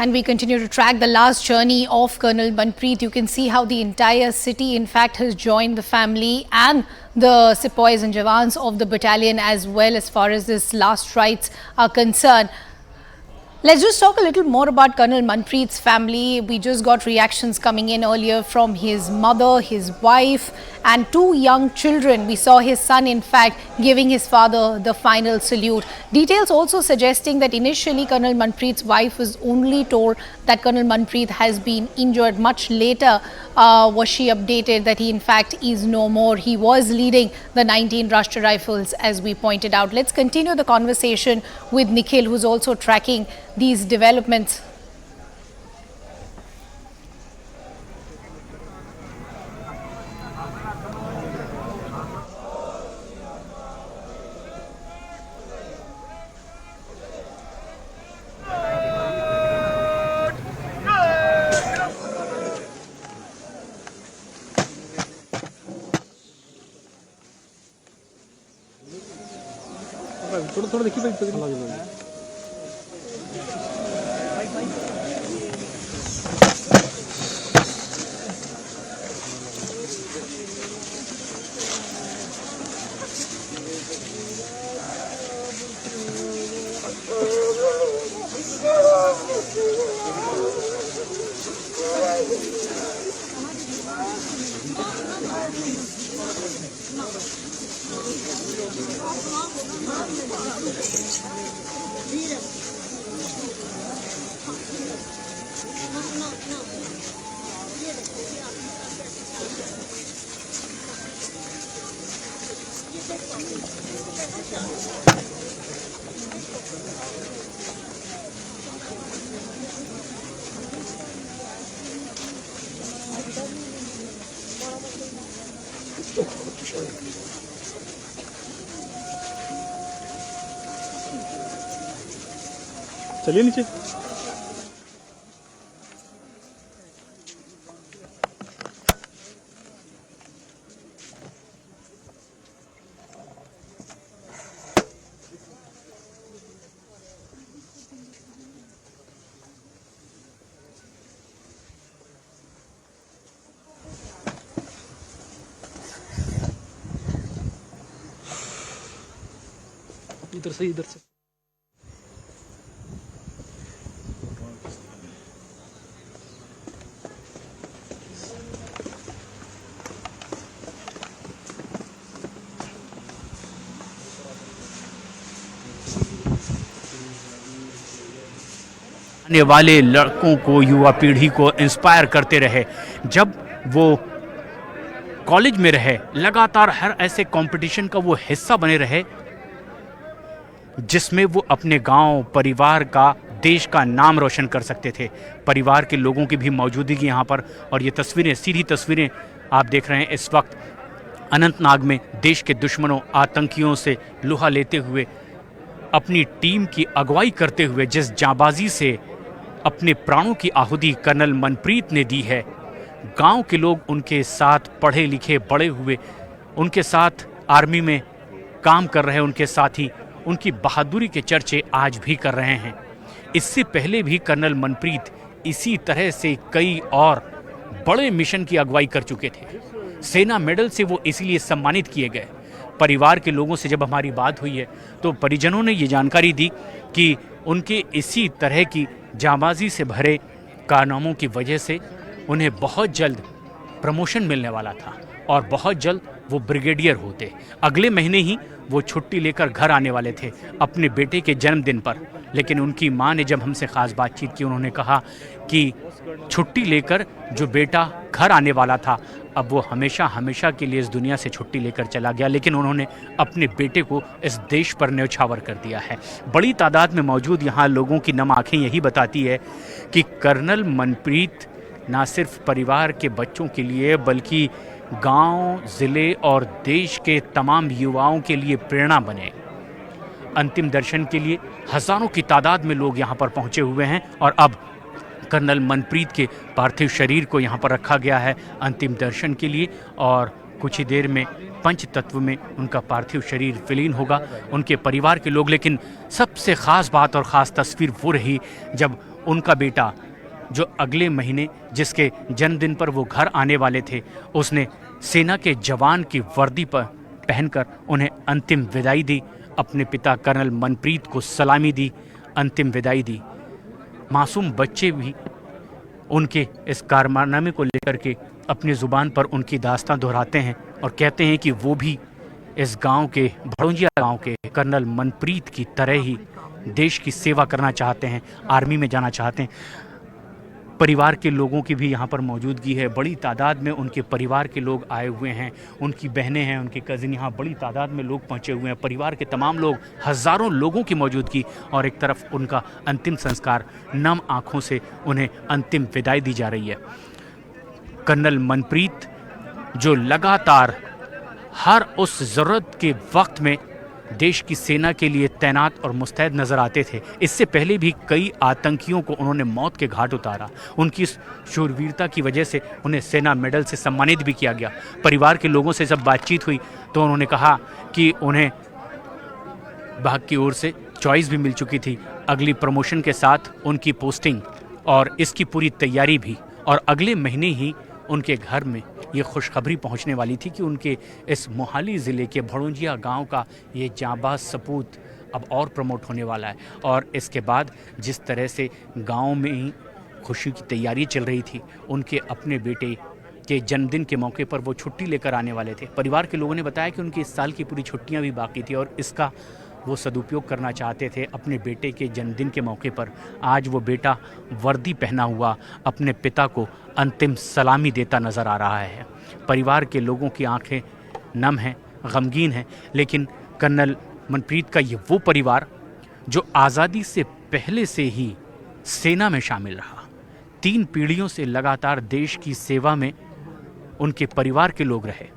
And we continue to track the last journey of Colonel Manpreet. You can see how the entire city, in fact, has joined the family and the sepoys and jawans of the battalion as well as far as this last rites are concerned. Let's just talk a little more about Colonel Manpreet's family. We just got reactions coming in earlier from his mother, his wife and two young children. We saw his son, in fact, giving his father the final salute. Details also suggesting that initially Colonel Manpreet's wife was only told that Colonel Manpreet has been injured. Much later was she updated that he, in fact, is no more. He was leading the 19 Rashtriya Rifles, as we pointed out. Let's continue the conversation with Nikhil, who's also tracking these developments. थोड़ा देखिए भाई चलिए नीचे। इधर से इधर से आने वाले लड़कों को, युवा पीढ़ी को इंस्पायर करते रहे। जब वो कॉलेज में रहे, लगातार हर ऐसे कंपटीशन का वो हिस्सा बने रहे जिसमें वो अपने गांव, परिवार का, देश का नाम रोशन कर सकते थे। परिवार के लोगों की भी मौजूदगी यहाँ पर, और ये तस्वीरें, सीधी तस्वीरें आप देख रहे हैं इस वक्त अनंतनाग में देश के दुश्मनों, आतंकियों से लोहा लेते हुए, अपनी टीम की अगुवाई करते हुए जिस जांबाजी से अपने प्राणों की आहुति कर्नल मनप्रीत ने दी है। गांव के लोग उनके साथ, पढ़े लिखे बड़े हुए, उनके साथ आर्मी में काम कर रहे, उनके साथ ही उनकी बहादुरी के चर्चे आज भी कर रहे हैं। इससे पहले भी कर्नल मनप्रीत इसी तरह से कई और बड़े मिशन की अगुवाई कर चुके थे। सेना मेडल से वो इसीलिए सम्मानित किए गए। परिवार के लोगों से जब हमारी बात हुई है तो परिजनों ने ये जानकारी दी कि उनके इसी तरह की जांबाजी से भरे कारनामों की वजह से उन्हें बहुत जल्द प्रमोशन मिलने वाला था और बहुत जल्द वो ब्रिगेडियर होते। अगले महीने ही वो छुट्टी लेकर घर आने वाले थे अपने बेटे के जन्मदिन पर। लेकिन उनकी मां ने जब हमसे ख़ास बातचीत की, उन्होंने कहा कि छुट्टी लेकर जो बेटा घर आने वाला था, अब वो हमेशा हमेशा के लिए इस दुनिया से छुट्टी लेकर चला गया। लेकिन उन्होंने अपने बेटे को इस देश पर न्यौछावर कर दिया है। बड़ी तादाद में मौजूद यहाँ लोगों की नम आँखें यही बताती है कि कर्नल मनप्रीत ना सिर्फ परिवार के बच्चों के लिए बल्कि गांव, ज़िले और देश के तमाम युवाओं के लिए प्रेरणा बने। अंतिम दर्शन के लिए हज़ारों की तादाद में लोग यहाँ पर पहुँचे हुए हैं और अब कर्नल मनप्रीत के पार्थिव शरीर को यहाँ पर रखा गया है अंतिम दर्शन के लिए और कुछ ही देर में पंच तत्व में उनका पार्थिव शरीर विलीन होगा। उनके परिवार के लोग, लेकिन सबसे ख़ास बात और ख़ास तस्वीर वो रही जब उनका बेटा जो अगले महीने जिसके जन्मदिन पर वो घर आने वाले थे, उसने सेना के जवान की वर्दी पर पहनकर उन्हें अंतिम विदाई दी, अपने पिता कर्नल मनप्रीत को सलामी दी, अंतिम विदाई दी। मासूम बच्चे भी उनके इस कारनामे को लेकर के अपनी ज़ुबान पर उनकी दास्तां दोहराते हैं और कहते हैं कि वो भी इस गांव के, भड़ोंजिया गांव के कर्नल मनप्रीत की तरह ही देश की सेवा करना चाहते हैं, आर्मी में जाना चाहते हैं। परिवार के लोगों की भी यहाँ पर मौजूदगी है, बड़ी तादाद में उनके परिवार के लोग आए हुए हैं, उनकी बहनें हैं, उनके कज़िन, यहाँ बड़ी तादाद में लोग पहुँचे हुए हैं, परिवार के तमाम लोग, हज़ारों लोगों की मौजूदगी, और एक तरफ उनका अंतिम संस्कार, नम आँखों से उन्हें अंतिम विदाई दी जा रही है। कर्नल मनप्रीत जो लगातार हर उस ज़रूरत के वक्त में देश की सेना के लिए तैनात और मुस्तैद नज़र आते थे। इससे पहले भी कई आतंकियों को उन्होंने मौत के घाट उतारा। उनकी शूरवीरता की वजह से उन्हें सेना मेडल से सम्मानित भी किया गया। परिवार के लोगों से जब बातचीत हुई तो उन्होंने कहा कि उन्हें विभाग की ओर से चॉइस भी मिल चुकी थी, अगली प्रमोशन के साथ उनकी पोस्टिंग और इसकी पूरी तैयारी भी, और अगले महीने ही उनके घर में ये खुशखबरी पहुंचने वाली थी कि उनके इस मोहाली ज़िले के भड़ोंजिया गांव का ये जांबाज सपूत अब और प्रमोट होने वाला है। और इसके बाद जिस तरह से गांव में ही खुशी की तैयारी चल रही थी, उनके अपने बेटे के जन्मदिन के मौके पर वो छुट्टी लेकर आने वाले थे। परिवार के लोगों ने बताया कि उनकी इस साल की पूरी छुट्टियां भी बाकी थी और इसका वो सदुपयोग करना चाहते थे अपने बेटे के जन्मदिन के मौके पर। आज वो बेटा वर्दी पहना हुआ अपने पिता को अंतिम सलामी देता नज़र आ रहा है। परिवार के लोगों की आंखें नम हैं, गमगीन हैं, लेकिन कर्नल मनप्रीत का ये वो परिवार जो आज़ादी से पहले से ही सेना में शामिल रहा, 3 पीढ़ियों से लगातार देश की सेवा में उनके परिवार के लोग रहे।